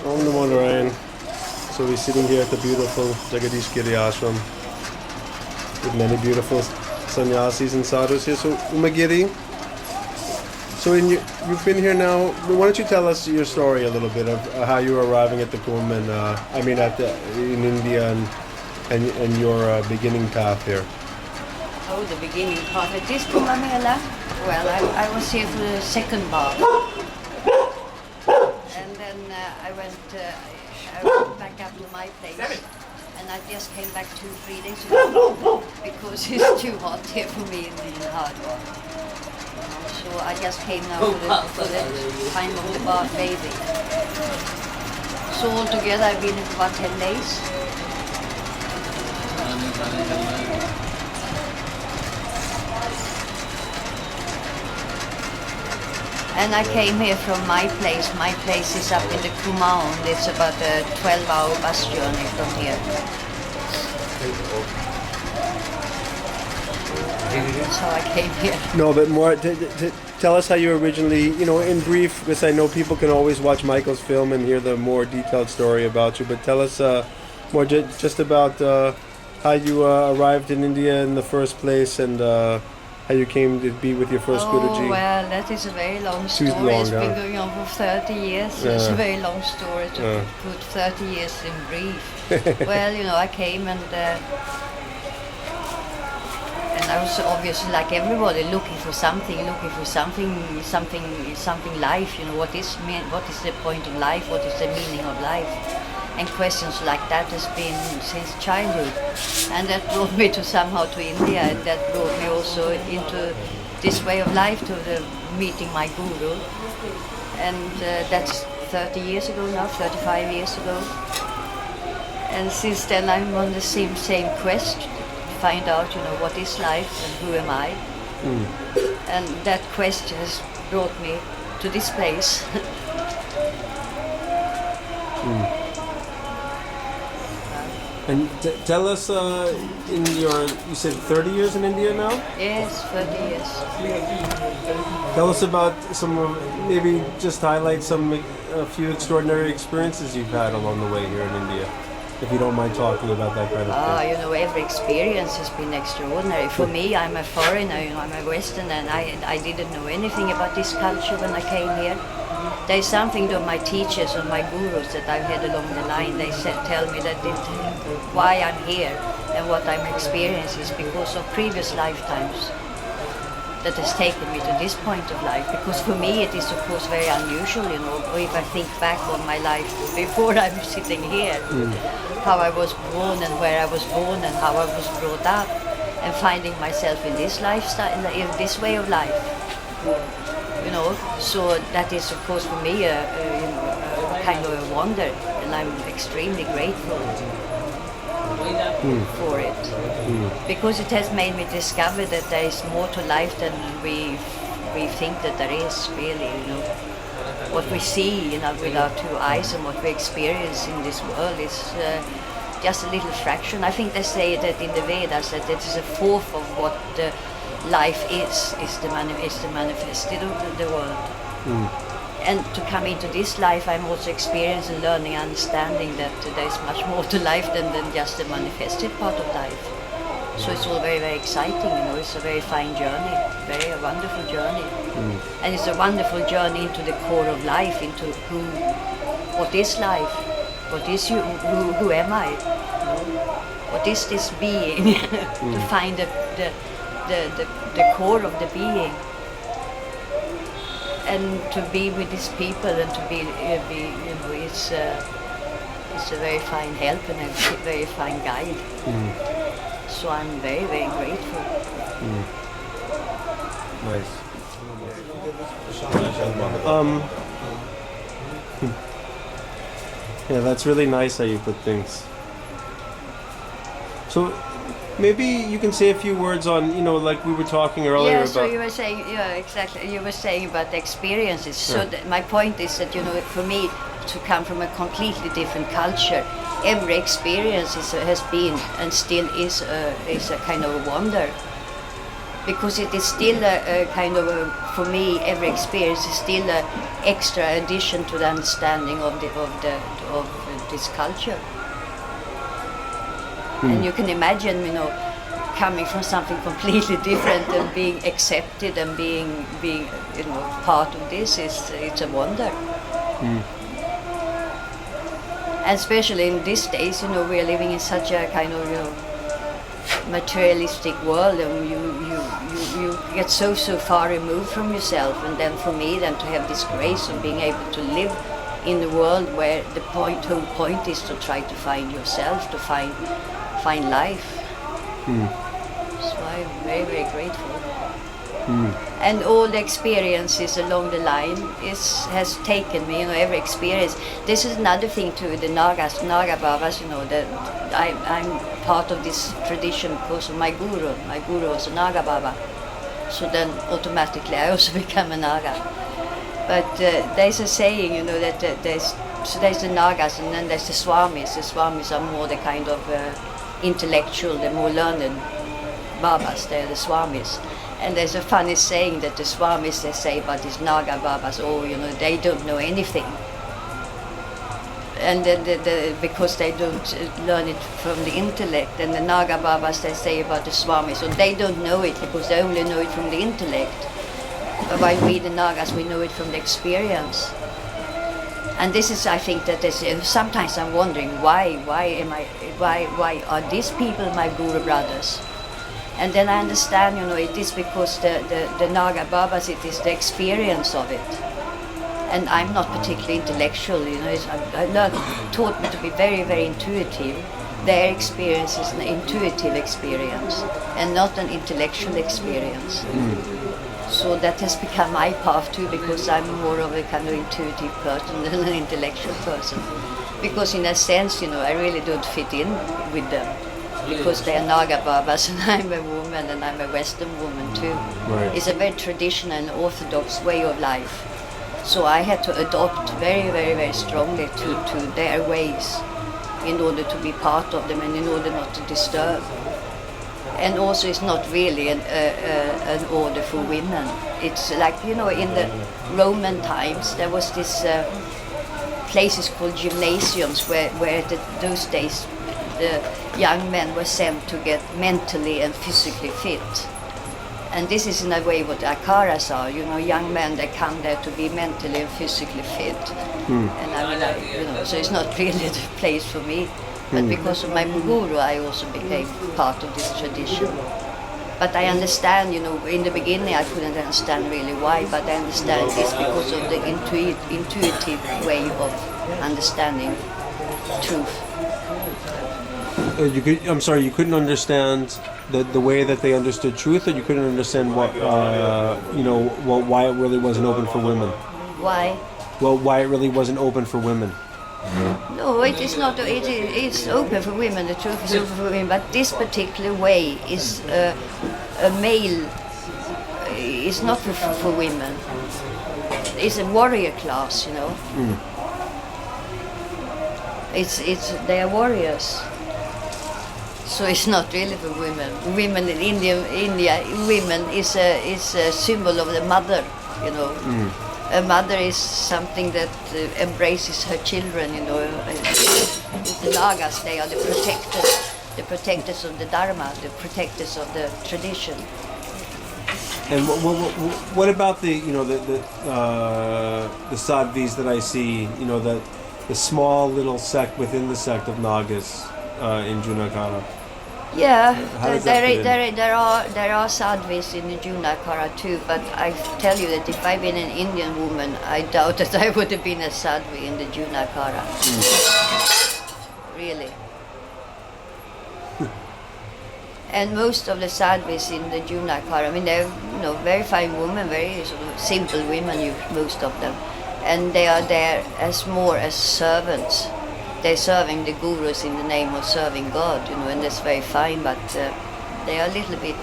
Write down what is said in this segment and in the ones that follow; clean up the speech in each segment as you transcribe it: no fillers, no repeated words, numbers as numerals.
Om Namo Narayan. So we're sitting here at the beautiful Jagadish Giri Ashram with many beautiful sannyasis and sadhus here. So Umagiri, so you've been here now. Why don't you tell us your story a little bit of how you were arriving at the Kumbh and in India and your beginning path here. Oh, the beginning path at this Kumbh Mela. Well, I was here for the second bath, and then I went back up to my place, and I just came back 2-3 days ago because it's too hot here for me in Hardwar. So I just came now for the time of the bath bathing. So altogether I've been here for about 10 days. And I came here from my place. My place is up in the Kumaon. It's about a 12-hour bus journey from here. So I came here. No, but more, tell us how you originally, in brief, because I know people can always watch Michael's film and hear the more detailed story about you, but tell us more just about how you arrived in India in the first place and how you came to be with your first Guruji. Oh, well, that is a very long story. It's been going on for 30 years. It's a very long story to put 30 years in brief. Well, I came and I was obviously like everybody looking for something life. What is the point of life? What is the meaning of life? And questions like that has been since childhood, and that brought me somehow to India, and that brought me also into this way of life, to meeting my guru, and that's 30 years ago now, 35 years ago, and since then I'm on the same quest to find out, what is life and who am I, and that quest has brought me to this place. And tell us, you said 30 years in India now? Yes, 30 years. Tell us about maybe just highlight a few extraordinary experiences you've had along the way here in India, if you don't mind talking about that kind of thing. Every experience has been extraordinary. For me, I'm a foreigner, I'm a Westerner, and I didn't know anything about this culture when I came here. There's something to my teachers and my gurus that I've had along the line. They tell me that why I'm here and what I'm experiencing is because of previous lifetimes that has taken me to this point of life. Because for me it is of course very unusual, or if I think back on my life before I'm sitting here, how I was born and where I was born and how I was brought up, and finding myself in this lifestyle, in this way of life. So that is of course for me a kind of a wonder, and I'm extremely grateful for it, because it has made me discover that there is more to life than we think that there is, really. What we see with our two eyes and what we experience in this world is just a little fraction. I think they say that in the Vedas that it is a fourth of what life is the manifested of the world. And to come into this life, I'm also experiencing, learning, understanding that there is much more to life than just the manifested part of life. So it's all very, very exciting, it's a very fine journey, very wonderful journey. And it's a wonderful journey into the core of life, into what is life, what is you, who am I, what is this being, to find the core of the being, and to be with these people, and to be it's a very fine help and a very fine guide. So I'm very, very grateful. Nice. Yeah, that's really nice how you put things. So maybe you can say a few words on, like we were talking earlier about... So you were saying, exactly, you were saying about the experiences. So my point is that, for me, to come from a completely different culture, every experience has been and still is a kind of a wonder. because it is still a kind of for me, every experience is still an extra addition to the understanding of this culture. And you can imagine, coming from something completely different and being accepted and being part of this it's a wonder. And especially in these days, we are living in such a kind of materialistic world, and you get so far removed from yourself. And then for me, then to have this grace of being able to live in the world where the whole point is to try to find yourself, to find life. So I'm very, very grateful. And all the experiences along the line has taken me, every experience. This is another thing to the Naga Babas, that I'm part of this tradition because of my guru. My guru was a Naga Baba. So then automatically I also become a Naga. But there's a saying, that there's the Nagas and then there's the Swamis. The Swamis are more the kind of intellectual, the more learned Babas, they're the Swamis. And there's a funny saying that the Swamis, they say about these Naga Babas, they don't know anything. And then because they don't learn it from the intellect. And the Naga Babas, they say about the Swamis, so they don't know it because they only know it from the intellect. But while we, the Nagas, we know it from the experience. And this is, I think, that sometimes I'm wondering why are these people my Guru brothers? And then I understand, it is because the Naga Babas, it is the experience of it. And I'm not particularly intellectual, taught me to be very, very intuitive. Their experience is an intuitive experience and not an intellectual experience. So that has become my path too, because I'm more of a kind of intuitive person than an intellectual person. Because in a sense, I really don't fit in with them. Because they are Naga Babas and I'm a woman and I'm a Western woman too. Right. It's a very traditional and orthodox way of life. So I had to adopt very, very, very strongly to their ways in order to be part of them and in order not to disturb. And also it's not really an order for women. It's like, in the Roman times there was this places called gymnasiums where those days the young men were sent to get mentally and physically fit. And this is in a way what Akharas are, young men that come there to be mentally and physically fit. And so it's not really the place for me. But because of my guru, I also became part of this tradition. But I understand, in the beginning I couldn't understand really why, but I understand this because of the intuitive way of understanding truth. You couldn't understand the way that they understood truth, or you couldn't understand why it really wasn't open for women? Why? Well, why it really wasn't open for women? No, it is not. It's open for women. The truth is open for women, but this particular way is a male. It's not for women. It's a warrior class, They are warriors. So it's not really for women. Women in India, women is a symbol of the mother, A mother is something that embraces her children, The Nagas, they are the protectors of the Dharma, the protectors of the tradition. And what about the Sadhvis that I see, the small little sect within the sect of Nagas in Juna Akhara? Yeah, there are sadhvis in the Juna Akhara too, but I tell you that if I'd been an Indian woman, I doubt that I would have been a sadhvi in the Juna Akhara. Really. And most of the sadhvis in the Juna Akhara, they're very fine women, very sort of simple women, most of them, and they are there as more as servants. They're serving the gurus in the name of serving God, and that's very fine, but they are a little bit,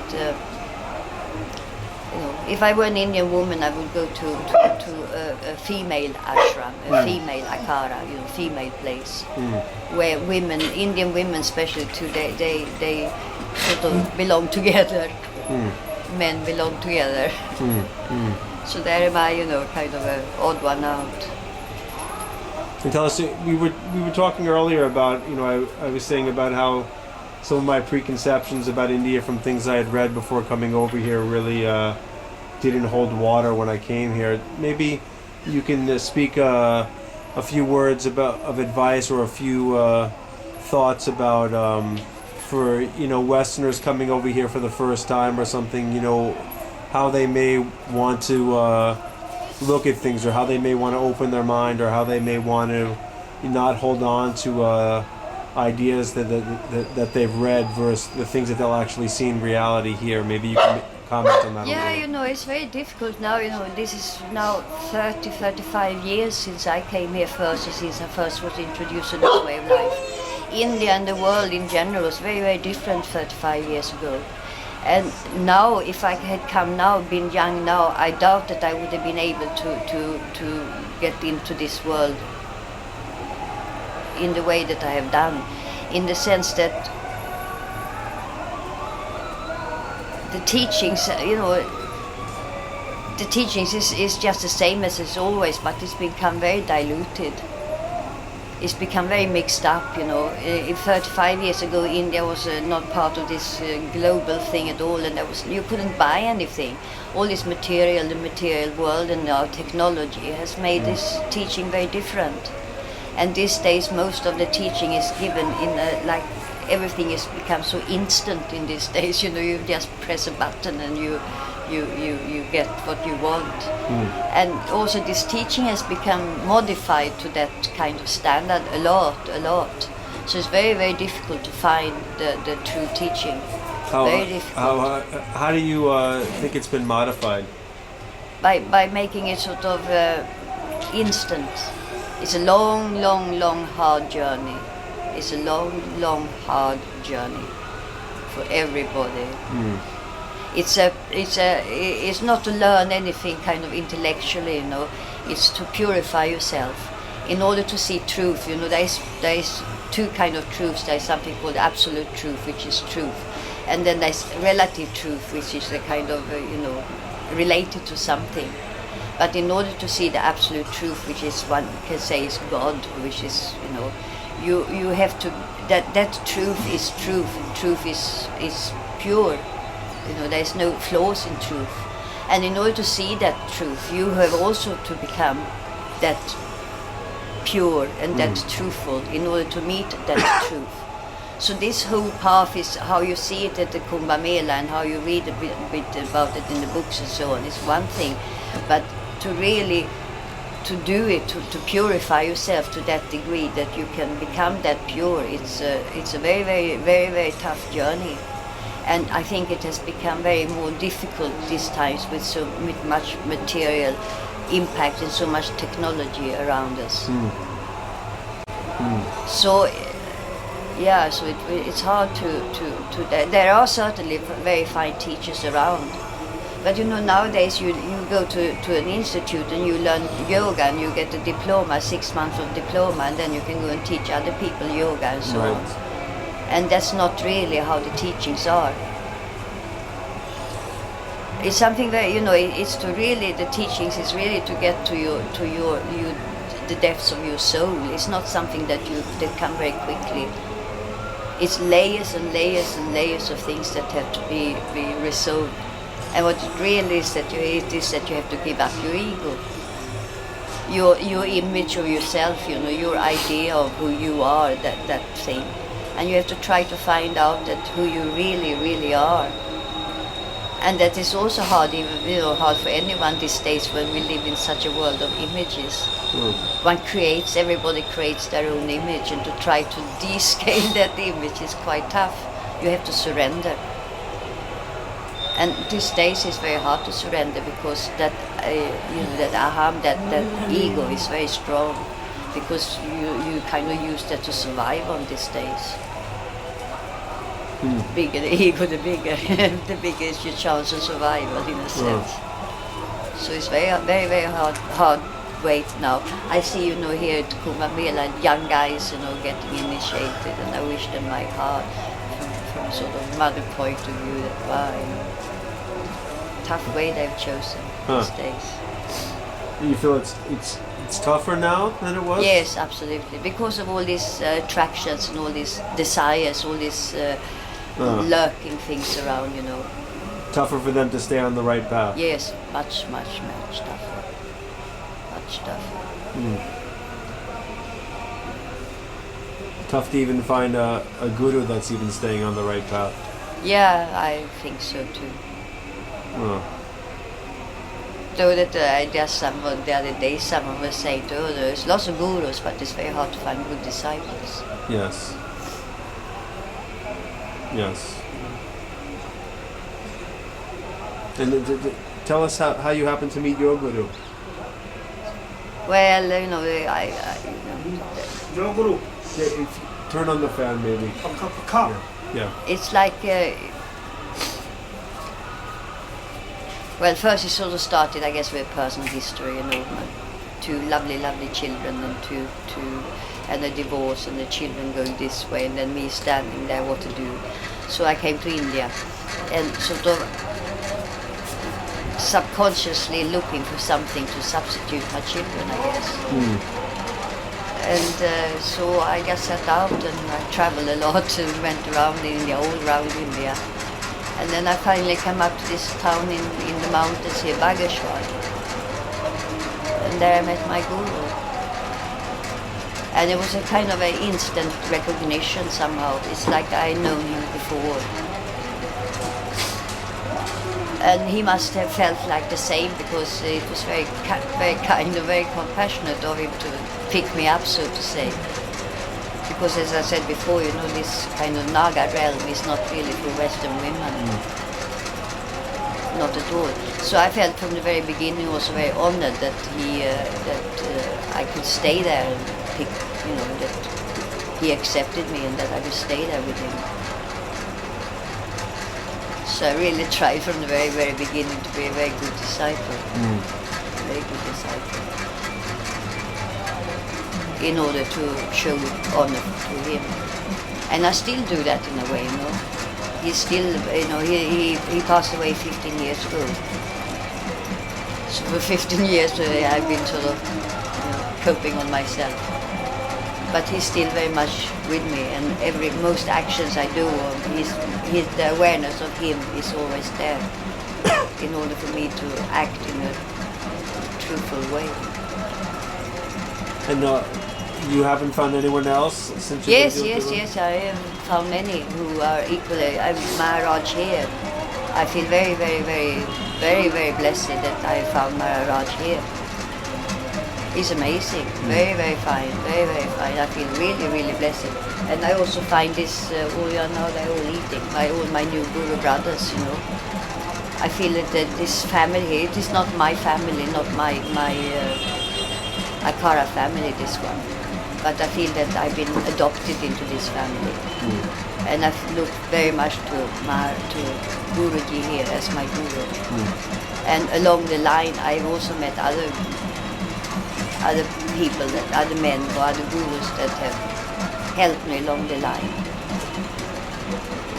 if I were an Indian woman, I would go to a female ashram, a female akhara, female place, where women, Indian women especially too, they sort of belong together. men belong together. So there am I, kind of an odd one out. And tell us, we were talking earlier about, I was saying about how some of my preconceptions about India from things I had read before coming over here really didn't hold water when I came here. Maybe you can speak a few words of advice or a few thoughts about for Westerners coming over here for the first time or something, how they may want to look at things, or how they may want to open their mind, or how they may want to not hold on to ideas that they've read versus the things that they'll actually see in reality here. Maybe you can comment on that a little. It's very difficult now. This is now 35 years since I came here first, since I first was introduced to this way of life. India and the world in general was very, very different 35 years ago. And now, if I had come now, been young now, I doubt that I would have been able to get into this world in the way that I have done, in the sense that the teachings, the teachings is just the same as it's always, but it's become very diluted. It's become very mixed up, 35 years ago, India was not part of this global thing at all, and you couldn't buy anything. All this material, the material world, and now technology has made this teaching very different. And these days, most of the teaching is given in everything has become so instant in these days. You just press a button and you get what you want. And also this teaching has become modified to that kind of standard a lot. So it's very, very difficult to find the true teaching. Very difficult. How do you think it's been modified? By making it sort of instant. It's a long, hard journey. It's a long, hard journey for everybody. It's not to learn anything kind of intellectually, It's to purify yourself in order to see truth. There is two kind of truths. There is something called absolute truth, which is truth, and then there's relative truth, which is the kind of related to something. But in order to see the absolute truth, which is one can say is God, which is you have to that truth is truth. Truth is pure. There's no flaws in truth. And in order to see that truth, you have also to become that pure and that truthful in order to meet that truth. So this whole path is how you see it at the Kumbh Mela and how you read a bit about it in the books and so on is one thing. But to really do it, to purify yourself to that degree that you can become that pure, it's a very, very, very, very tough journey. And I think it has become very more difficult these times with so much material impact and so much technology around us. So it's hard to there are certainly very fine teachers around. But nowadays you go to an institute and you learn yoga and you get a diploma, 6 months of diploma, and then you can go and teach other people yoga and so on. And that's not really how the teachings are. It's something that it's to really the teachings is really to get to the depths of your soul. It's not something that come very quickly. It's layers and layers and layers of things that have to be resolved. And what it really is that you have to give up your ego, your image of yourself, your idea of who you are, that thing. And you have to try to find out that who you really, really are. And that is also hard, hard for anyone these days when we live in such a world of images. Everybody creates their own image, and to try to descale that image is quite tough. You have to surrender. And these days it's very hard to surrender because that aham, that ego is very strong, because you kind of use that to survive on these days. Bigger the ego, the bigger is your chance of survival in a sense. So it's very, very, very hard weight now. I see, here at Kumbh Mela, young guys, getting initiated, and I wish them my heart from sort of mother point of view. That tough way they've chosen these days. You feel it's tougher now than it was? Yes, absolutely. Because of all these attractions and all these desires, all these lurking things around, you know. Tougher for them to stay on the right path. Yes, much tougher. Much tougher. Tough to even find a guru that's even staying on the right path. Yeah, I think so too. So that someone the other day, someone was saying, "Oh, there's lots of gurus, but it's very hard to find good disciples." Yes. Yes. And tell us how you happened to meet your guru. Well, you know, Your Guru. Turn on the fan, maybe. Yeah. it's like. Well, first it sort of started, I guess, with personal history, you know, two lovely children and a divorce and the children going this way and then me standing there, what to do. So I came to India and sort of subconsciously looking for something to substitute my children, I guess. And so I just set out and I traveled a lot and went around India, all around India. And then I finally came up to this town in the mountains here, Bageshwar. And there I met my guru. And it was a kind of an instant recognition somehow. It's like I known him before. And he must have felt like the same because it was very kind and very compassionate of him to pick me up, so to say. Because as I said before, you know, this kind of Naga realm is not really for Western women. Not at all. So I felt from the very beginning also very honored that I could stay there and pick, you know, that he accepted me and that I would stay there with him. So I really tried from the very, very beginning to be a very good disciple. Very good disciple. In order to show honor to him. And I still do that in a way, you know. He's still, you know, he passed away 15 years ago. So for 15 years I've been sort of, you know, coping on myself. But he's still very much with me, and most actions I do, the awareness of him is always there in order for me to act in a truthful way. And you haven't found anyone else since you Yes, I have found many who are equally. Maharaj here. I feel very, very, very, very, very blessed that I found Maharaj here. He's amazing, very, very fine, very, very fine. I feel really, really blessed. And I also find this, now they're all eating, all my new Guru brothers, you know. I feel that this family here, it is not my family, not my Akhara family, this one. But I feel that I've been adopted into this family. And I look very much to Guruji here as my guru. And along the line, I've also met other people, other men or other gurus that have helped me along the line.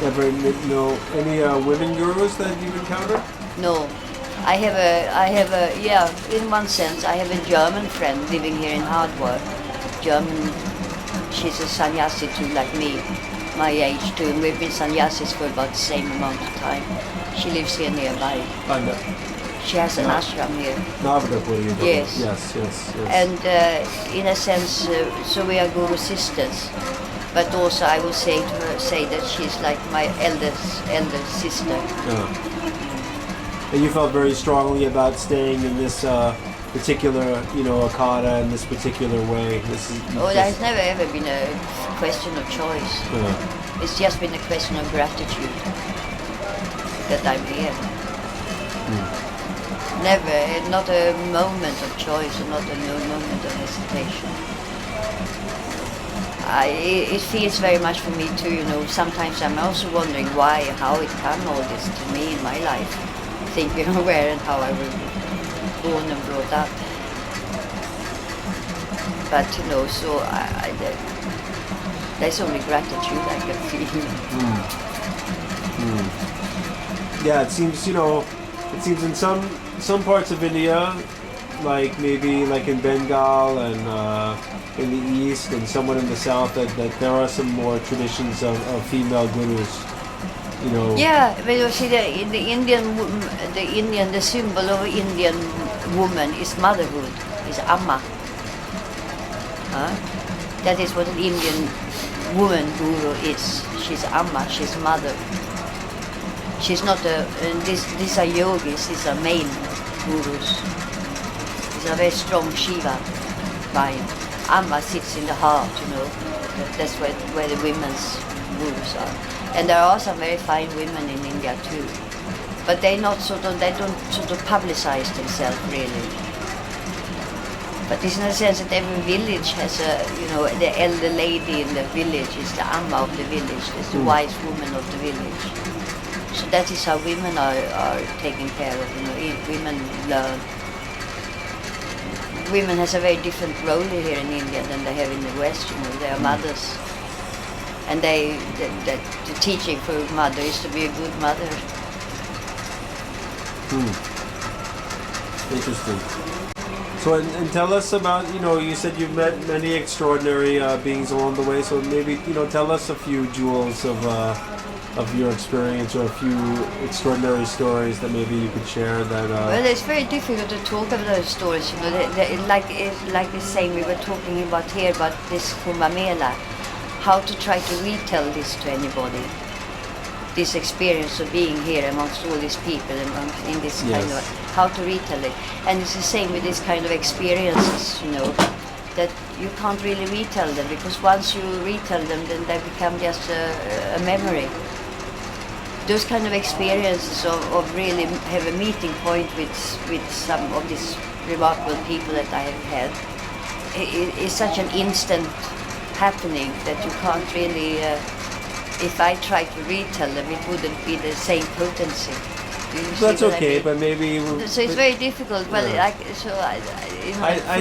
Ever know any women gurus that you've encountered? No. I have in one sense, I have a German friend living here in Hardwar. German, she's a sannyasi too, like me, my age too, and we've been sannyasis for about the same amount of time. She lives here nearby. She has an ashram here. Yes. Yes. And in a sense, so we are guru sisters. But also I will say that she's like my elder sister. Yeah. And you felt very strongly about staying in this particular, Akhara in this particular way. There's never ever been a question of choice. Yeah. It's just been a question of gratitude that I'm here. Never, not a moment of choice, not a moment of hesitation. It feels very much for me too, sometimes I'm also wondering how it come all this to me in my life. Thinking of where and how I was born and brought up. But, so there's only gratitude I can feel. Yeah, it seems, it seems in some parts of India, like maybe like in Bengal and in the east and somewhat in the south, that there are some more traditions of female gurus. You know. Yeah, but you see, the symbol of Indian woman is motherhood, is amma. That is what an Indian woman guru is. She's amma, she's mother. She's not these are yogis, these are male gurus. These are very strong Shiva vibe. Amma sits in the heart, you know. That's where the women's gurus are. And there are some very fine women in India too. But they don't sort of publicize themselves really. But it's in the sense that every village has the elder lady in the village is the amma of the village, it's the wise woman of the village. So that is how women are taken care of, you know, women learn. Women has a very different role here in India than they have in the West, you know, they are mothers. And the teaching for a mother is to be a good mother. Interesting. So, and tell us about, you know, you said you've met many extraordinary beings along the way, so maybe, you know, tell us a few jewels of your experience or a few extraordinary stories that maybe you could share that... Well, it's very difficult to talk about those stories, you know, like the same we were talking about here, about this Kumbh Mela, how to try to retell this to anybody. This experience of being here amongst all these people, in this kind of, how to retell it. And it's the same with this kind of experiences, you know, that you can't really retell them, because once you retell them, then they become just a memory. Those kind of experiences of really have a meeting point with some of these remarkable people that I have had, is such an instant happening that you can't really, if I try to retell them, it wouldn't be the same potency. That's okay, but maybe... So it's very difficult. Well, I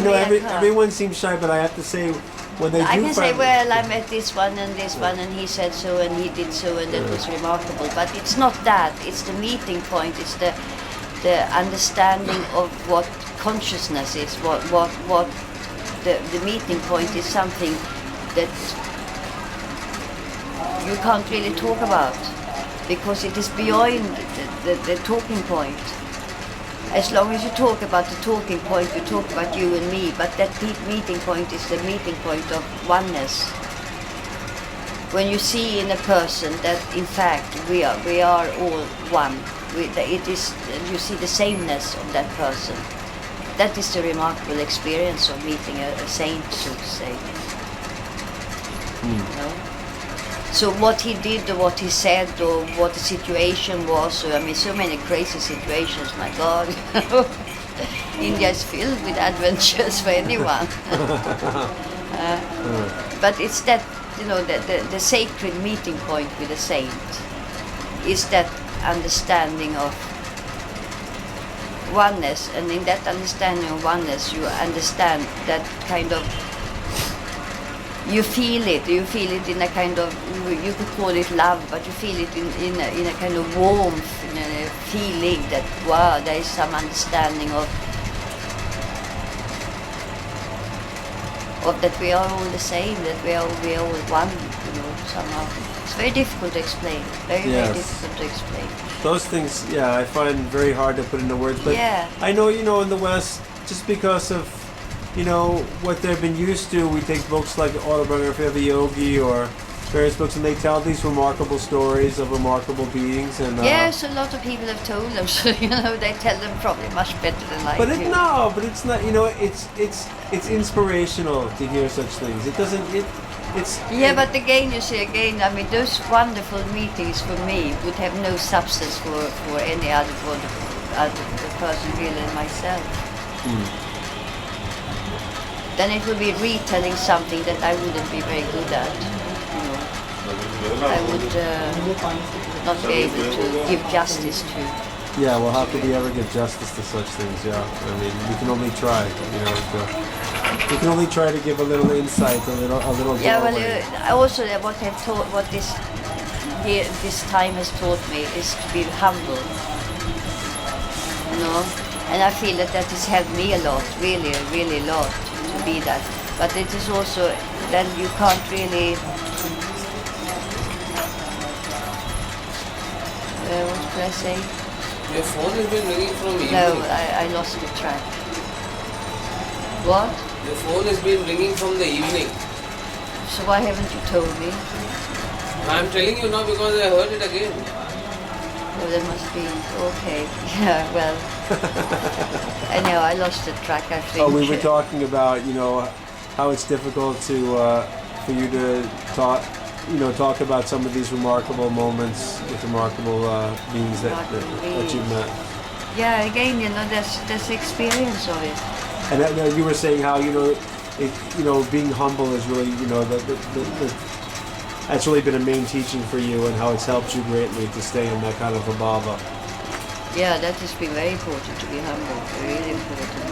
know everyone seems shy, but I have to say, when they do... I can say, well, I met this one, and he said so, and he did so, and that was remarkable. But it's not that. It's the meeting point. It's the understanding of what consciousness is. What the meeting point is something that you can't really talk about, because it is beyond the talking point. As long as you talk about the talking point, you talk about you and me, but that meeting point is the meeting point of oneness. When you see in a person that in fact we are all one, you see the sameness of that person. That is the remarkable experience of meeting a saint, so to say. You know? So what he did or what he said or what the situation was, I mean, so many crazy situations, my God. India is filled with adventures for anyone. But it's that, you know, the sacred meeting point with a saint is that understanding of oneness, and in that understanding of oneness you understand that kind of, you feel it in a kind of, you could call it love, but you feel it in a kind of warmth, in a feeling that, wow, there is some understanding of that we are all the same, that we are all one, you know, somehow. It's very difficult to explain, very difficult to explain. Those things, I find very hard to put into words, but I know, you know, in the West, just because of, you know, what they've been used to, we take books like Autobiography of a Yogi or various books, and they tell these remarkable stories of remarkable beings. And yes, a lot of people have told them, so, you know, they tell them probably much better than I do. But it's not, you know, it's inspirational to hear such things. It doesn't, but again, you see, I mean, those wonderful meetings for me would have no substance for any other person really than myself. Then it would be retelling something that I wouldn't be very good at. You know, I would not be able to give justice to. Yeah, well, how could we ever give justice to such things? Yeah, I mean, we can only try. You know, we can only try to give a little insight, a little. Yeah, well, also what this time has taught me is to be humble. And I feel that has helped me a lot, really, really a lot to be that. But it is also, then you can't really, what could I say? Your phone has been ringing from evening. No, I lost the track. What? Your phone has been ringing from the evening. So why haven't you told me? I'm telling you now because I heard it again. Oh, that must be okay. Yeah, well, I know I lost the track. I think. Oh, we were talking about, how it's difficult to for you to talk about some of these remarkable moments with remarkable beings that you've met. Yeah, again, there's experience of it. And you were saying how being humble is really that's really been a main teaching for you, and how it's helped you greatly to stay in that kind of a bhava. Yeah, that has been very important to be humble, really important.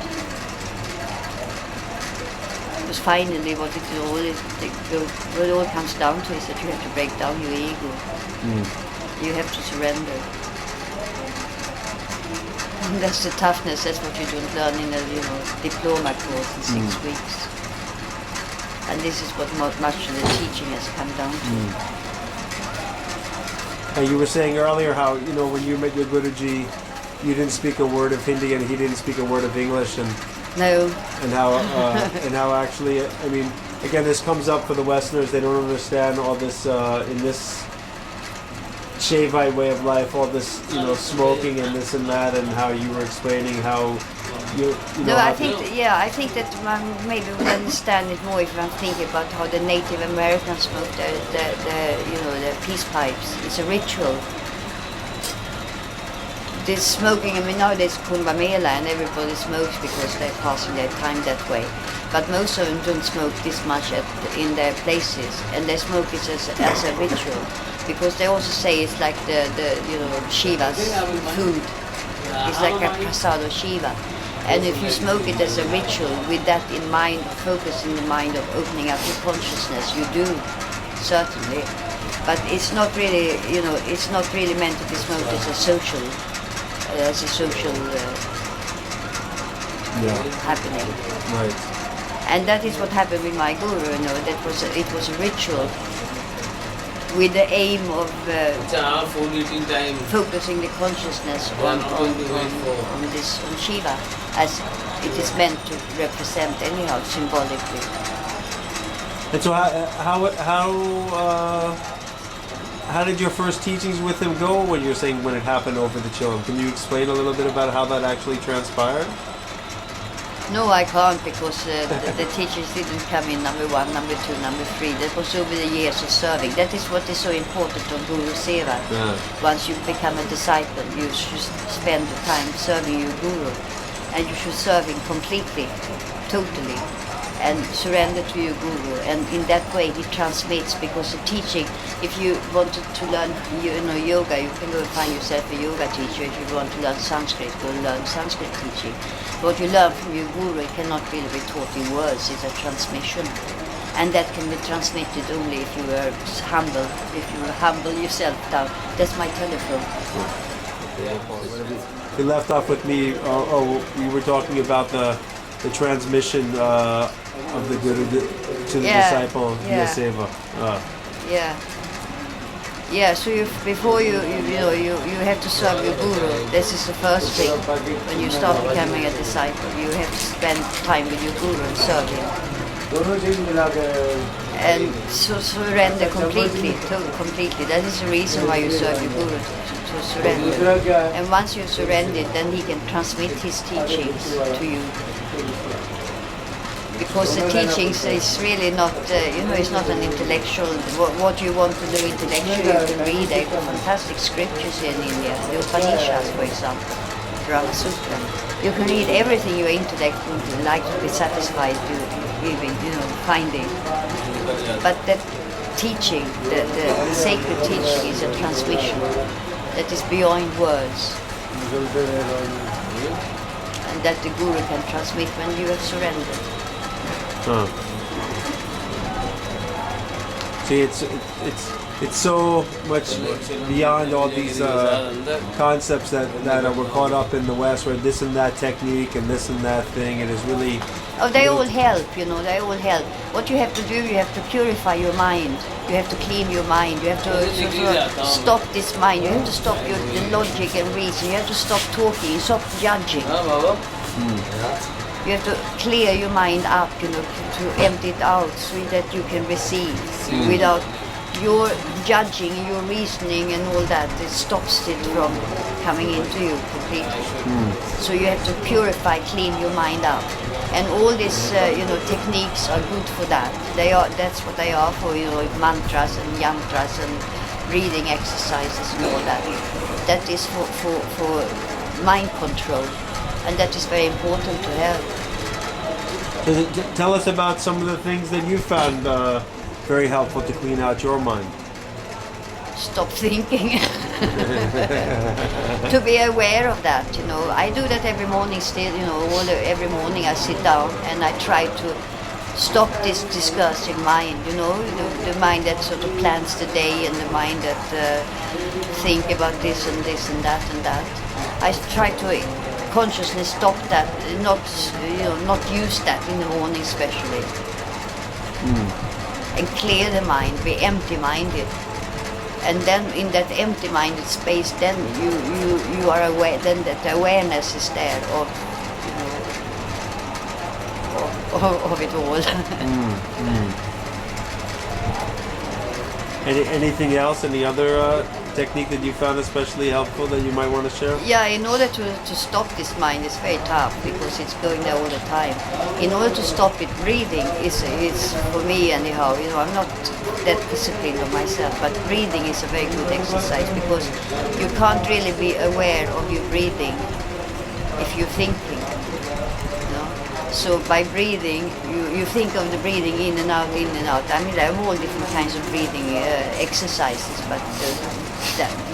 Because finally what it all comes down to is that you have to break down your ego. You have to surrender. And that's the toughness, that's what you don't learn in a diploma course in 6 weeks. And this is what much of the teaching has come down to. And you were saying earlier how, when you met your Guruji, you didn't speak a word of Hindi and he didn't speak a word of English, and no. And how actually, I mean, again, this comes up for the Westerners. They don't understand all this in this Shaivite way of life, all this, smoking and this and that, and how you were explaining how No, I think that maybe we'll understand it more if I'm thinking about how the Native Americans smoke the peace pipes. It's a ritual. This smoking, nowadays Kumbh Mela and everybody smokes because they're passing their time that way. But most of them don't smoke this much in their places, and they smoke it as a ritual, because they also say it's like the Shiva's food. It's like a prasad of Shiva. And if you smoke it as a ritual with that in mind, focusing the mind of opening up your consciousness, you do, certainly. But it's not really, it's not really meant to be smoked as a social happening. Right. And that is what happened with my guru. It was a ritual with the aim of food eating time. Focusing the consciousness on Shiva, as it is meant to represent anyhow symbolically. And so how did your first teachings with him go when you're saying when it happened over the Chilam? Can you explain a little bit about how that actually transpired? No, I can't, because the teachers didn't come in number 1, number 2, number 3. That was over the years of serving. That is what is so important on Guru Seva. Yeah. Once you become a disciple, you should spend the time serving your Guru. And you should serve him completely, totally, and surrender to your Guru. And in that way he transmits, because the teaching, if you wanted to learn yoga, you can go and find yourself a yoga teacher. If you want to learn Sanskrit, go and learn Sanskrit teaching. What you learn from your Guru, it cannot really be taught in words, it's a transmission. And that can be transmitted only if you are humble, yourself down. That's my telephone. You left off with me, you were talking about the transmission of the Guru to the disciple via Seva. Yeah, so before you have to serve your Guru. This is the first thing. When you start becoming a disciple, you have to spend time with your Guru and serve him. And so surrender completely, completely. That is the reason why you serve your Guru, to surrender. And once you surrender, then he can transmit his teachings to you. Because the teachings is really not, it's not an intellectual, what you want to do intellectually, you can read. There are fantastic scriptures in India, the Upanishads, for example, Brahma Sutra. You can read everything your intellect would like to be satisfied with, finding. But that teaching, the sacred teaching, is a transmission that is beyond words. And that the Guru can transmit when you have surrendered. See, it's so much beyond all these concepts that we're caught up in the West, where this and that technique and this and that thing. It is really. Oh, they all help, they all help. What you have to do, you have to purify your mind. You have to clean your mind. You have to stop this mind. You have to stop the logic and reason. You have to stop talking, stop judging. You have to clear your mind up, to empty it out so that you can receive without your judging, your reasoning and all that. It stops it from coming into you completely. So you have to purify, clean your mind up. And all these, techniques are good for that. That's what they are for, mantras and yantras and breathing exercises and all that. That is for mind control, and that is very important to have. Tell us about some of the things that you found very helpful to clean out your mind. Stop thinking. To be aware of that, I do that every morning still, every morning I sit down and I try to stop this discussing mind, the mind that sort of plans the day and the mind that think about this and this and that and that. I try to consciously stop that, not use that in the morning especially. And clear the mind, be empty-minded. And then in that empty-minded space, then you are aware. Then that awareness is there of of it all. Anything else? Any other technique that you found especially helpful that you might want to share? Yeah, in order to stop this mind is very tough because it's going there all the time. In order to stop it, breathing is for me anyhow. I'm not that disciplined of myself, but breathing is a very good exercise because you can't really be aware of your breathing if you're thinking. So by breathing, you think of the breathing in and out, in and out. I mean, there are all different kinds of breathing exercises, but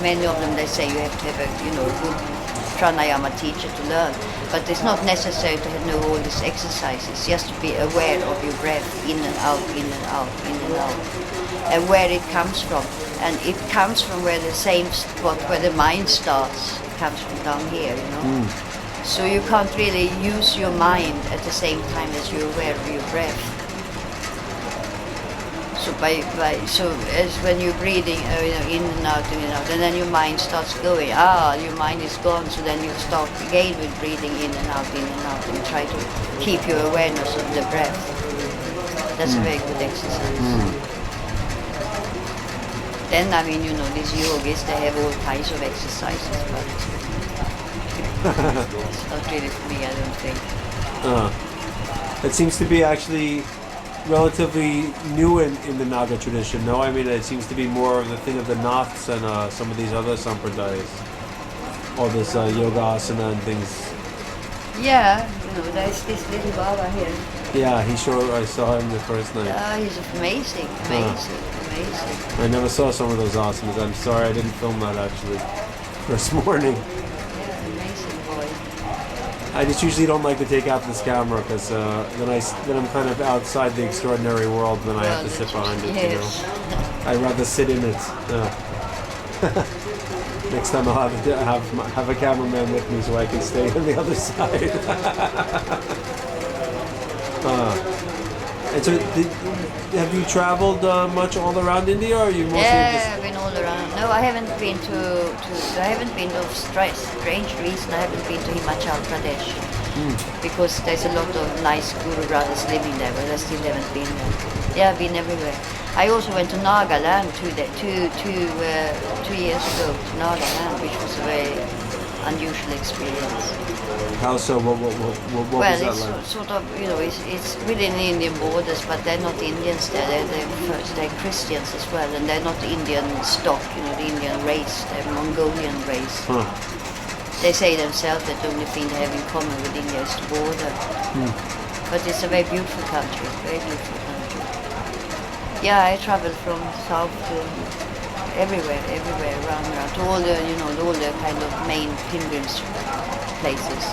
many of them, they say you have to have a good pranayama teacher to learn. But it's not necessary to know all these exercises, just to be aware of your breath, in and out, in and out, in and out, and where it comes from. And it comes from where the same spot where the mind starts. It comes from down here, So you can't really use your mind at the same time as you're aware of your breath. So as when you're breathing in and out, and then your mind starts going. Your mind is gone. So then you start again with breathing in and out, and try to keep your awareness of the breath. That's a very good exercise. Then these yogis, they have all kinds of exercises, but it's not really for me, I don't think. It seems to be actually relatively new in the Naga tradition, no? I mean, it seems to be more of the thing of the Naths and some of these other sampradayas. All this yoga asana and things. Yeah, there's this little Baba here. Yeah, I saw him the first night. He's amazing. I never saw some of those asanas. I'm sorry I didn't film that actually. First morning. I just usually don't like to take out this camera because then I'm kind of outside the extraordinary world when I have to sit behind it. Yes. I'd rather sit in it. Next time I'll have a cameraman with me so I can stay on the other side. And so, have you traveled much all around India, or are you mostly? Yeah, I've been all around. No, I haven't been of strange reason. I haven't been to Himachal Pradesh because there's a lot of nice Guru brothers living there, but I still haven't been there. Yeah, I've been everywhere. I also went to Nagaland 2 years ago to Nagaland, which was a very unusual experience. How so? What was that like? It's sort of, it's within the Indian borders, but they're not Indians there. They're Christians as well, and they're not Indian stock, the Indian race. They're Mongolian race. They say themselves that the only thing they have in common with India is the border. But it's a very beautiful country, very beautiful country. Yeah, I traveled from south to everywhere, around, to all the, all the kind of main pilgrims places.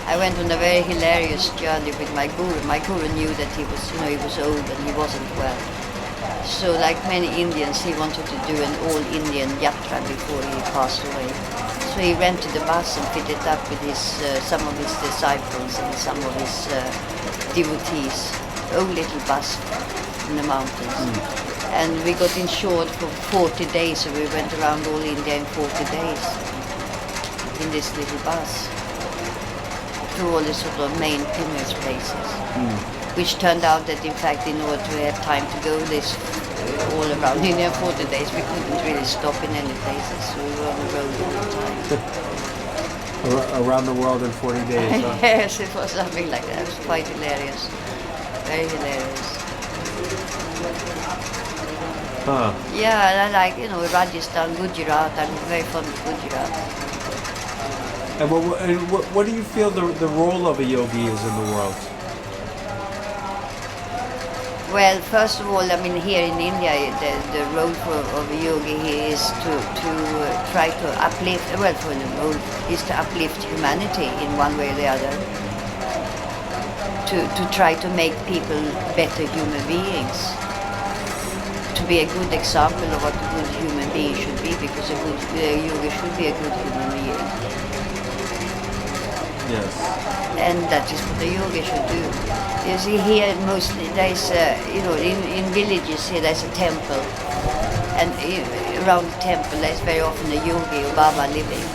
I went on a very hilarious journey with my guru. My guru knew that he was, he was old and he wasn't well. So like many Indians, he wanted to do an all-Indian yatra before he passed away. So he rented a bus and fitted it up with some of his disciples and some of his devotees. Old little bus in the mountains. And we got insured for 40 days, so we went around all India in 40 days in this little bus through all the sort of main pilgrimage places. Which turned out that in fact in order to have time to go this all around India 40 days, we couldn't really stop in any places, so we were on the road all the time. Around the world in 40 days, huh? Yes, it was something like that. It was quite hilarious. Very hilarious. Huh. Yeah, and I like, Rajasthan, Gujarat. I'm very fond of Gujarat. And what do you feel the role of a yogi is in the world? Well, first of all, I mean, here in India, the role of a yogi is to try to uplift, well, for the role is to uplift humanity in one way or the other. To try to make people better human beings. To be a good example of what a good human being should be, because a good yogi should be a good human being. Yes. And that is what a yogi should do. You see, here mostly there's, in villages here there's a temple, and around the temple there's very often a yogi or Baba living,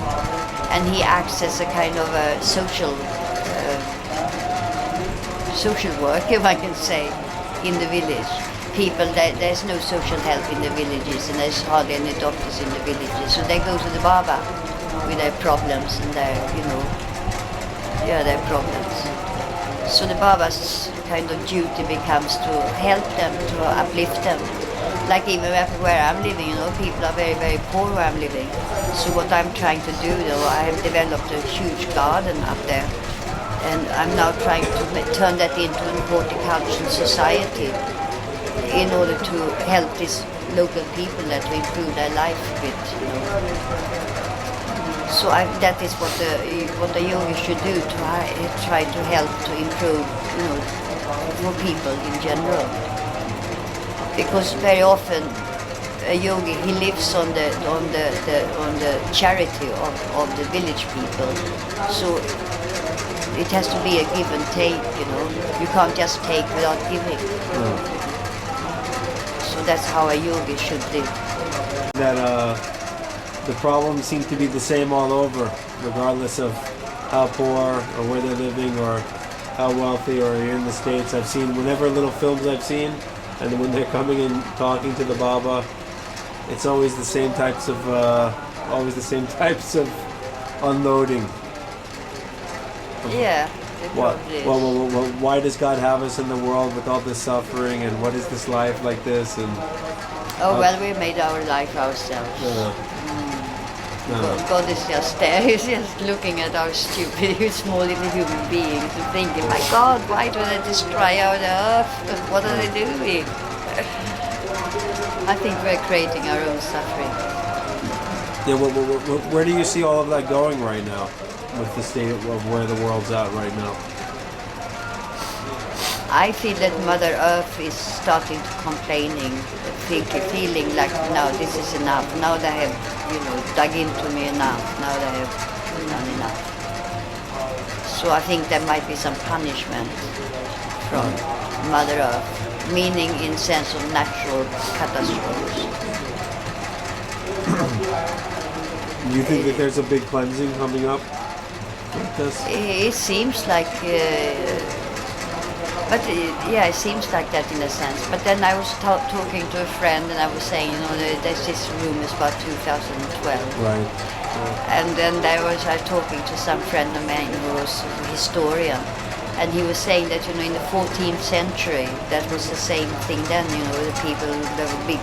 and he acts as a kind of a social work, if I can say, in the village. People, there's no social help in the villages, and there's hardly any doctors in the villages, so they go to the Baba with their problems and their problems. So the Baba's kind of duty becomes to help them, to uplift them. Like even where I'm living, people are very, very poor where I'm living. So what I'm trying to do, I have developed a huge garden up there, and I'm now trying to turn that into a horticultural society in order to help these local people to improve their life a bit. So that is what the yogi should do, to try to help to improve, for people in general. Because very often a yogi, he lives on the charity of the village people. So it has to be a give and take, You can't just take without giving. So that's how a yogi should live. That the problems seem to be the same all over, regardless of how poor or where they're living or how wealthy or you're in the States. I've seen, whenever little films I've seen, and when they're coming and talking to the Baba, it's always the same types of unloading. Yeah. Why does God have us in the world with all this suffering, and what is this life like this? And we made our life ourselves. God is just there. He's just looking at our stupid, small little human beings and thinking, my God, why do they destroy our earth? What are they doing? I think we're creating our own suffering. Yeah, where do you see all of that going right now, with the state of where the world's at right now? I feel that Mother Earth is starting to complaining, feeling like now this is enough. Now they have, dug into me enough. Now they have done enough. So I think there might be some punishment from Mother Earth, meaning in sense of natural catastrophes. Do you think that there's a big cleansing coming up like this? It seems like. It seems like that in a sense. But then I was talking to a friend, and I was saying, there's this rumors about 2012. Right. And then I was talking to some friend of mine who was a historian, and he was saying that in the 14th century that was the same thing then. The people, there were big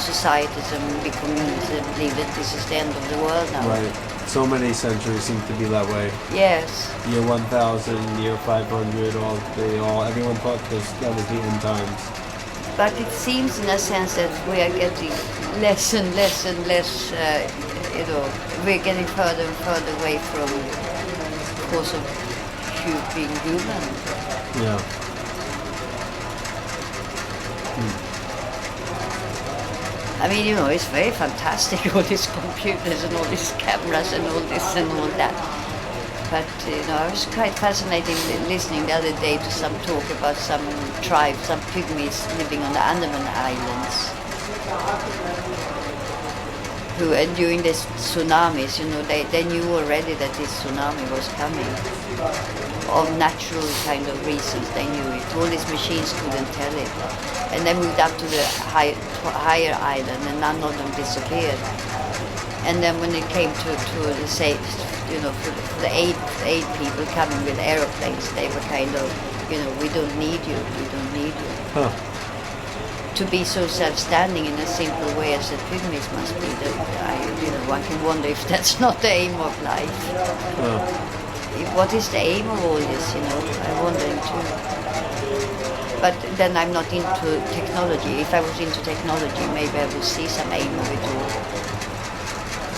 societies and big communities that believed that this is the end of the world now. Right. So many centuries seem to be that way. Yes. Year 1000, year 500, everyone thought that was the end times. But it seems in a sense that we are getting less and less and less, we're getting further and further away from the course of being human. Yeah. I mean, it's very fantastic, all these computers and all these cameras and all this and all that. But, I was quite fascinated listening the other day to some talk about some tribes, some pygmies living on the Andaman Islands, who, during the tsunamis, they knew already that this tsunami was coming. Of natural kind of reasons, they knew it. All these machines couldn't tell it. And they moved up to the higher island, and none of them disappeared. And then when it came to the safe, for the aid people coming with aeroplanes, they were kind of, we don't need you, we don't need you. Huh. To be so self-standing in a simple way as the pygmies must be, that one can wonder if that's not the aim of life. What is the aim of all this, I'm wondering too. But then I'm not into technology. If I was into technology, maybe I would see some aim of it all.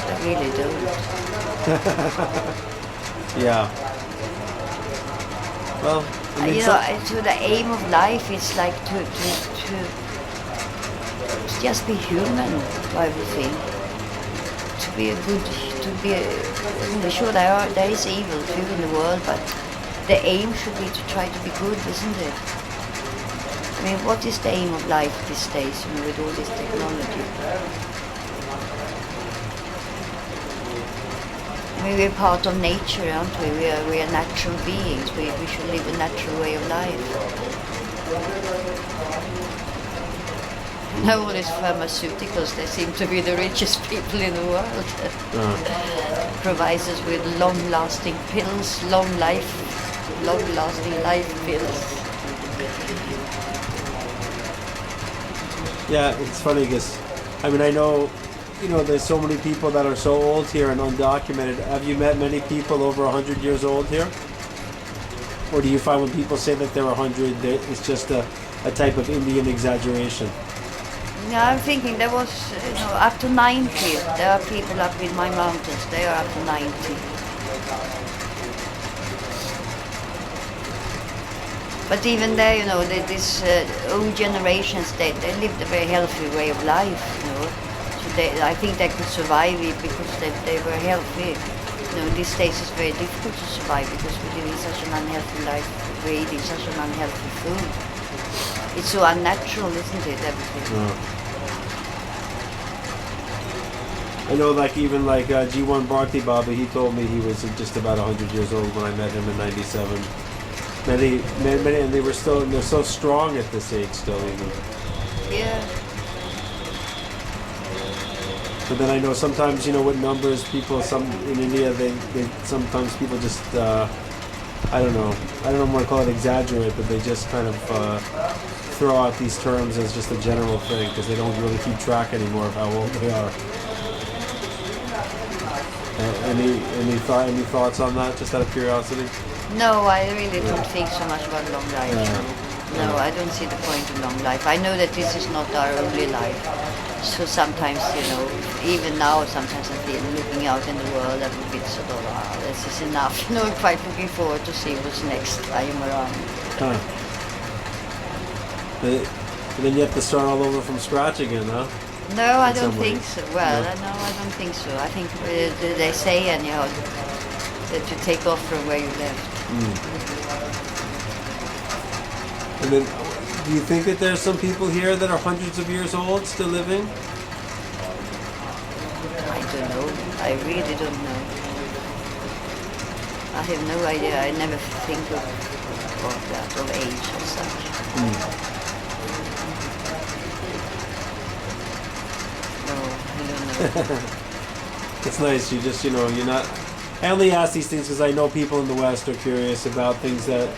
I really don't. Yeah. Well, I mean, so the aim of life is like to just be human, I would think. Sure there is evil too in the world, but the aim should be to try to be good, isn't it? I mean, what is the aim of life these days, with all this technology? I mean, we're part of nature, aren't we? We are natural beings. We should live a natural way of life. Now all these pharmaceuticals, they seem to be the richest people in the world. Provides us with long-lasting pills, long-lasting life pills. Yeah, it's funny because, I mean, I know, there's so many people that are so old here and undocumented. Have you met many people over 100 years old here? Or do you find when people say that they're 100, it's just a type of Indian exaggeration? Yeah, I'm thinking there was, up to 90. There are people up in my mountains, they are up to 90. But even there, this old generations, they lived a very healthy way of life, So I think they could survive it because they were healthy. These days it's very difficult to survive because we're living such an unhealthy life, we're eating such an unhealthy food. It's so unnatural, isn't it, everything? Yeah. I know, even G1 Bharti Baba, he told me he was just about 100 years old when I met him in '97. Many, and they're so strong at this age still, even. Yeah. But then I know sometimes, with numbers, people, in India, they sometimes people just, I don't know what to call it, exaggerate, but they just kind of throw out these terms as just a general thing because they don't really keep track anymore of how old they are. Any thoughts on that, just out of curiosity? No, I really don't think so much about long life. No, I don't see the point of long life. I know that this is not our only life. So sometimes, even now, sometimes I feel looking out in the world, I'm a bit sort of, this is enough. I'm quite looking forward to see what's next time around. And then you have to start all over from scratch again, huh? No, I don't think so. Well, no, I don't think so. I think they say anyhow that you take off from where you left. And then, do you think that there's some people here that are hundreds of years old still living? I don't know. I really don't know. I have no idea. I never think of that, of age or such. It's nice. You just, you're not. I only ask these things because I know people in the West are curious about things that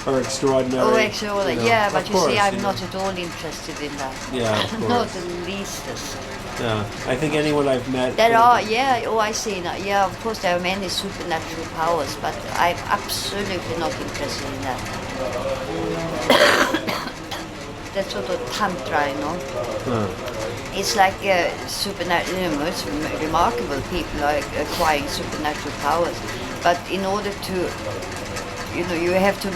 are extraordinary. Oh, extraordinary. Yeah, but course, see, I'm not at all interested in that. Yeah, of course. Not the least. Yeah, I think anyone I've met. There are, yeah. Oh, I see now. Yeah, of course there are many supernatural powers, but I'm absolutely not interested in that. That sort of tantra, It's like supernatural. It's remarkable. People are acquiring supernatural powers, but in order to, you have to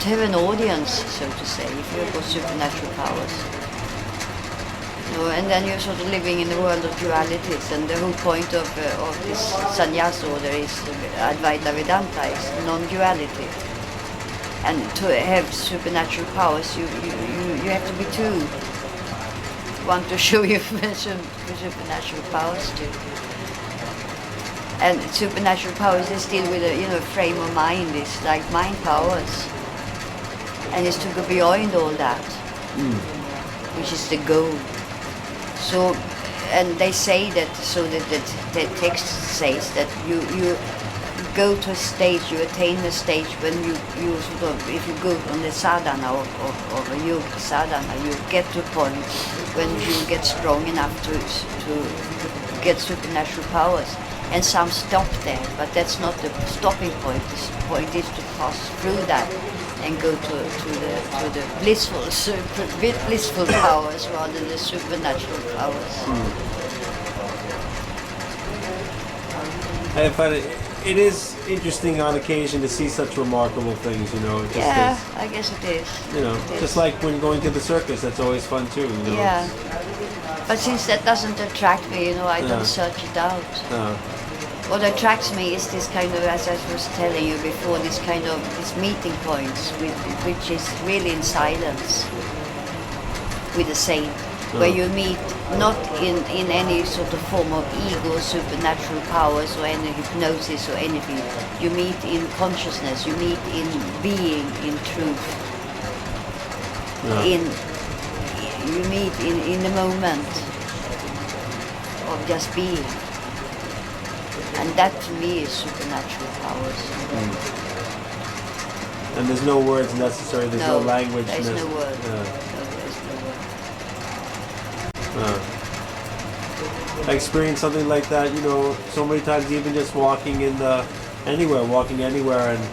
have an audience, so to say, if you've got supernatural powers. know, and then you're sort of living in the world of dualities, and the whole point of this sannyasa order is Advaita Vedanta, is non-duality. And to have supernatural powers, you have to be two. Want to show you supernatural powers too. And supernatural powers is still with a frame of mind. It's like mind powers, and it's to go beyond all that, which is the goal. So, and they say that, so that the text says that you go to a stage, you attain a stage when you sort of, if you go on the sadhana of a yogic sadhana, you get to a point when you get strong enough to get supernatural powers. And some stop there, but that's not the stopping point. The point is to pass through that and go to the blissful powers rather than the supernatural powers. I find it is interesting on occasion to see such remarkable things, you know. Yeah, I guess it is. You know, just like when going to the circus, that's always fun too. You know? Yeah. But since that doesn't attract me, I don't search it out. What attracts me is this kind of, as I was telling you before, these meeting points, which is really in silence with the saint, where you meet not in any sort of form of ego, supernatural powers, or any hypnosis or anything. You meet in consciousness. You meet in being, in truth. You meet in the moment of just being. And that to me is supernatural powers. And there's no words necessary, there's no language. There's no word. No, there's no word. I experienced something like that, so many times, even just walking walking anywhere and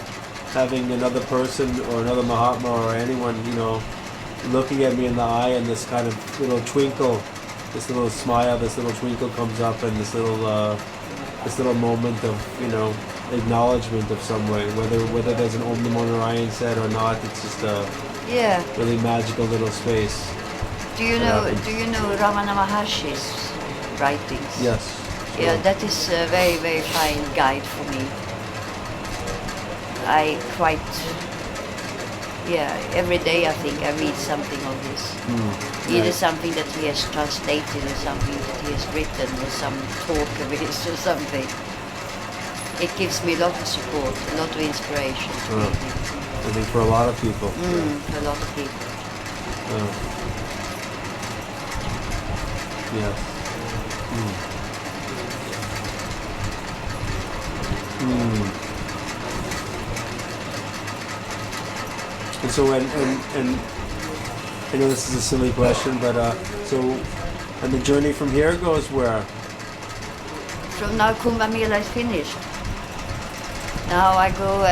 having another person or another Mahatma or anyone, looking at me in the eye, and this kind of little twinkle, this little smile, this little twinkle comes up, and this little moment of, acknowledgement of some way, whether there's an Om Namo Narayan said or not, it's just a really magical little space. Do you know Ramana Maharshi's writings? Yes. Yeah, that is a very, very fine guide for me. Every day I think I read something of his. Either something that he has translated or something that he has written or some talk of his or something. It gives me a lot of support, a lot of inspiration to read him. I think for a lot of people. For a lot of people. Yes. And so, and I know this is a silly question, but and the journey from here goes where? From now Kumbh Mela is finished. Now I go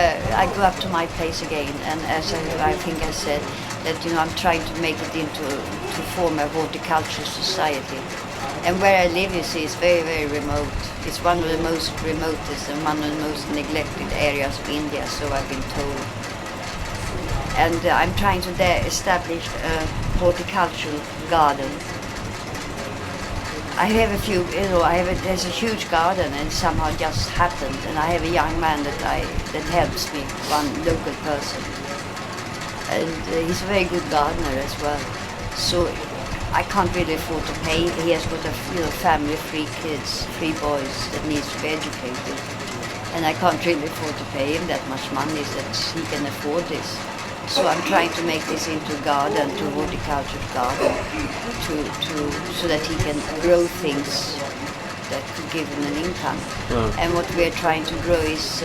up to my place again, and as I think I said, that I'm trying to make it to form a horticultural society. And where I live, you see, is very, very remote. It's one of the most remotest and one of the most neglected areas of India, so I've been told. And I'm trying to establish a horticultural garden. I have a few, there's a huge garden, and somehow just happened, and I have a young man that helps me, one local person. And he's a very good gardener as well. So I can't really afford to pay. He has got a family, 3 kids, 3 boys that needs to be educated. And I can't really afford to pay him that much money that he can afford this. So I'm trying to make this into a garden, to a horticultural garden, so that he can grow things that could give him an income. And what we're trying to grow is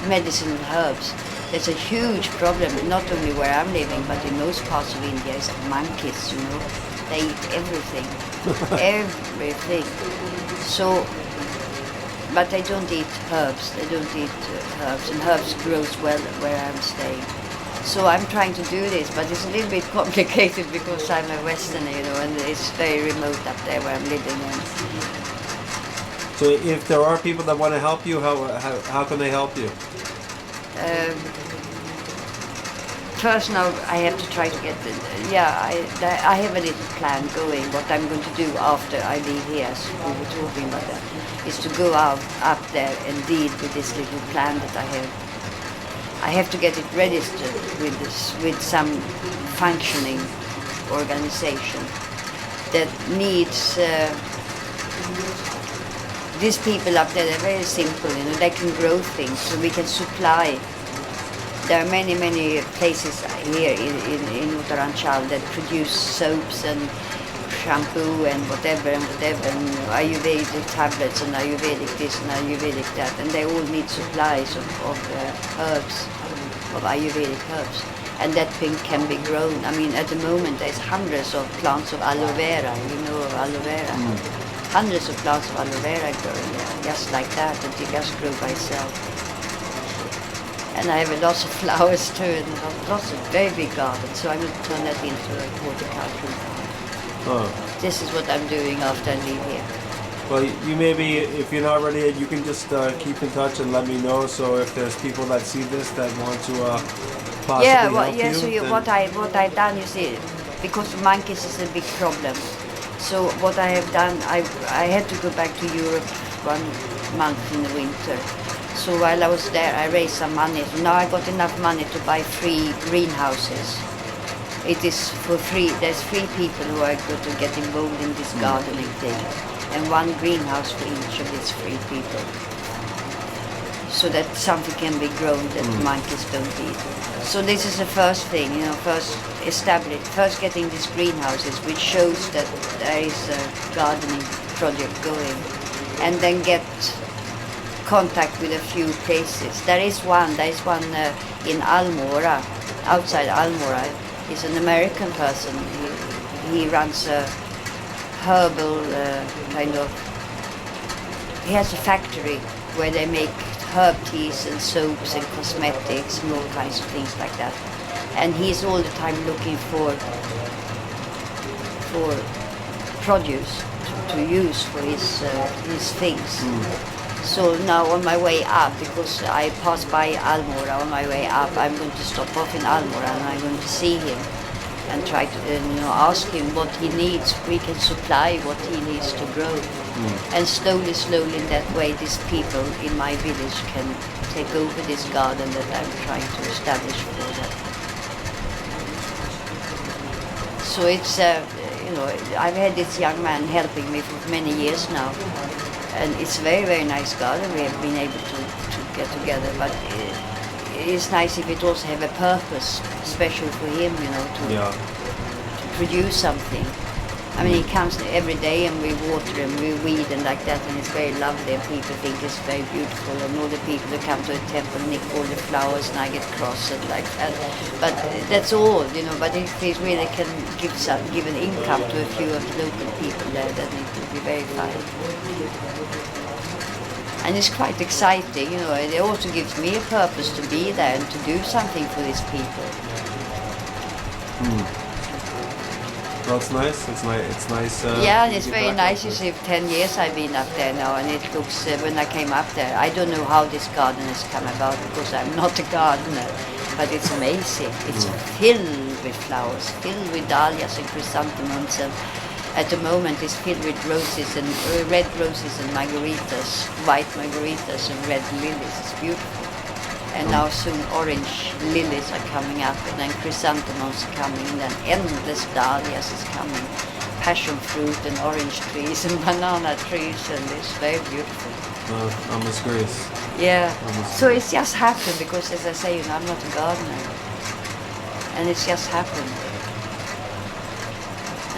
medicine and herbs. There's a huge problem, not only where I'm living, but in most parts of India, is monkeys, They eat everything. Everything. So, but they don't eat herbs. They don't eat herbs, and herbs grows well where I'm staying. So I'm trying to do this, but it's a little bit complicated because I'm a Westerner, and it's very remote up there where I'm living. So if there are people that want to help you, how can they help you? first now I have to try to get I have a little plan going. What I'm going to do after I leave here, as we were talking about that, is to go out up there and deal with this little plan that I have. I have to get it registered with some functioning organization that needs. These people up there, they're very simple. They can grow things, so we can supply. There are many places here in Uttaranchal that produce soaps and shampoo and whatever, and Ayurvedic tablets and Ayurvedic this and Ayurvedic that, and they all need supplies of herbs, of Ayurvedic herbs, and that thing can be grown. I mean, at the moment there's hundreds of plants of aloe vera, of aloe vera. Hundreds of plants of aloe vera growing there, just like that, and they just grow by itself. And I have lots of flowers too, and lots of very big gardens, so I'm going to turn that into a horticultural garden. This is what I'm doing after I leave here. Well, you maybe, if you're not ready yet, you can just keep in touch and let me know. So if there's people that see this that want to possibly help you. So what I've done, you see, because monkeys is a big problem. So what I have done, I had to go back to Europe 1 month in the winter. So while I was there, I raised some money. So now I got enough money to buy 3 greenhouses. It is for free. There's 3 people who are going to get involved in this gardening thing, and 1 greenhouse for each of these 3 people, so that something can be grown that monkeys don't eat. So this is the first thing, first getting these greenhouses, which shows that there is a gardening project going, and then get contact with a few places. There is one in Almora, outside Almora. He's an American person. He runs a herbal he has a factory where they make herb teas and soaps and cosmetics and all kinds of things like that. And he's all the time looking for produce to use for his things. So now on my way up, because I pass by Almora on my way up, I'm going to stop off in Almora and I'm going to see him and try to ask him what he needs. We can supply what he needs to grow. And slowly in that way, these people in my village can take over this garden that I'm trying to establish for them. So it's, I've had this young man helping me for many years now. And it's a very nice garden we have been able to get together, but it's nice if it also have a purpose, special for him, to produce something. I mean, he comes every day and we water and we weed and like that, and it's very lovely and people think it's very beautiful, and all the people who come to the temple nick all the flowers and I get cross and like that. But that's all, but if he really can give an income to a few of the local people there, then it will be very fine. And it's quite exciting, it also gives me a purpose to be there and to do something for these people. Well, it's nice. It's nice. And it's very nice. You see, 10 years I've been up there now, and it looks, when I came up there, I don't know how this garden has come about because I'm not a gardener, but it's amazing. It's filled with flowers, filled with dahlias and chrysanthemums, and at the moment it's filled with roses and red roses and margaritas, white margaritas and red lilies. It's beautiful. And now soon orange lilies are coming up, and then chrysanthemums are coming, and then endless dahlias is coming, passion fruit and orange trees and banana trees, and it's very beautiful. Almost grace. Yeah. So it's just happened because, as I say, I'm not a gardener, and it's just happened.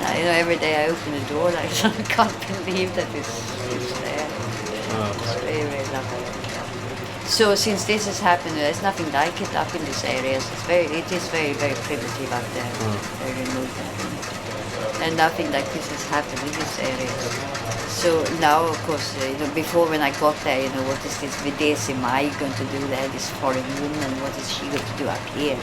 And every day I open the door, I can't believe that it's there. It's very lovely. So since this has happened, there's nothing like it up in these areas. It is very primitive up there, very remote. And nothing like this has happened in this area. So now, of course, before when I got there, what is this Videsi Mai going to do there, this foreign woman, what is she going to do up here?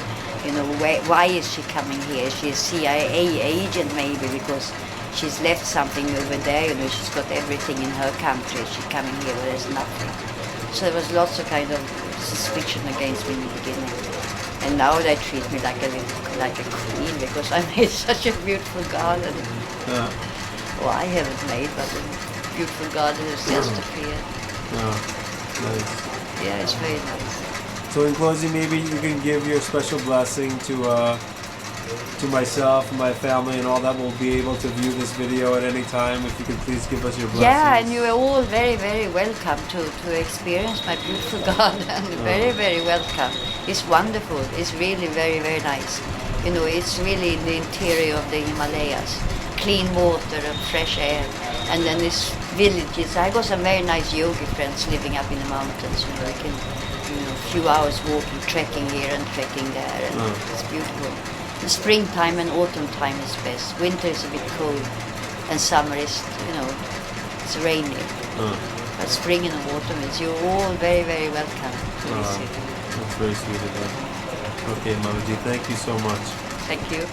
Why is she coming here? Is she a CIA agent maybe because she's left something over there, she's got everything in her country, she's coming here where there's nothing. So there was lots of kind of suspicion against me in the beginning. And now they treat me like a queen because I made such a beautiful garden. Yeah. Well, I haven't made, but a beautiful garden has just appeared. Yeah. Nice. Yeah, it's very nice. So in closing, maybe you can give your special blessing to myself, my family, and all that will be able to view this video at any time. If you could please give us your blessing. Yeah, and you are all very, very welcome to experience my beautiful garden. Very, very welcome. It's wonderful. It's really very, very nice. You know, it's really in the interior of the Himalayas. Clean water and fresh air. And then these villages. I got some very nice yogi friends living up in the mountains. You know, we can, a few hours walking, trekking here and trekking there. And it's beautiful. The springtime and autumn time is best. Winter is a bit cold, and summer is, it's rainy. But spring and autumn is, you're all very, very welcome to visit. That's very sweet of you. Okay, Mamaji, thank you so much. Thank you.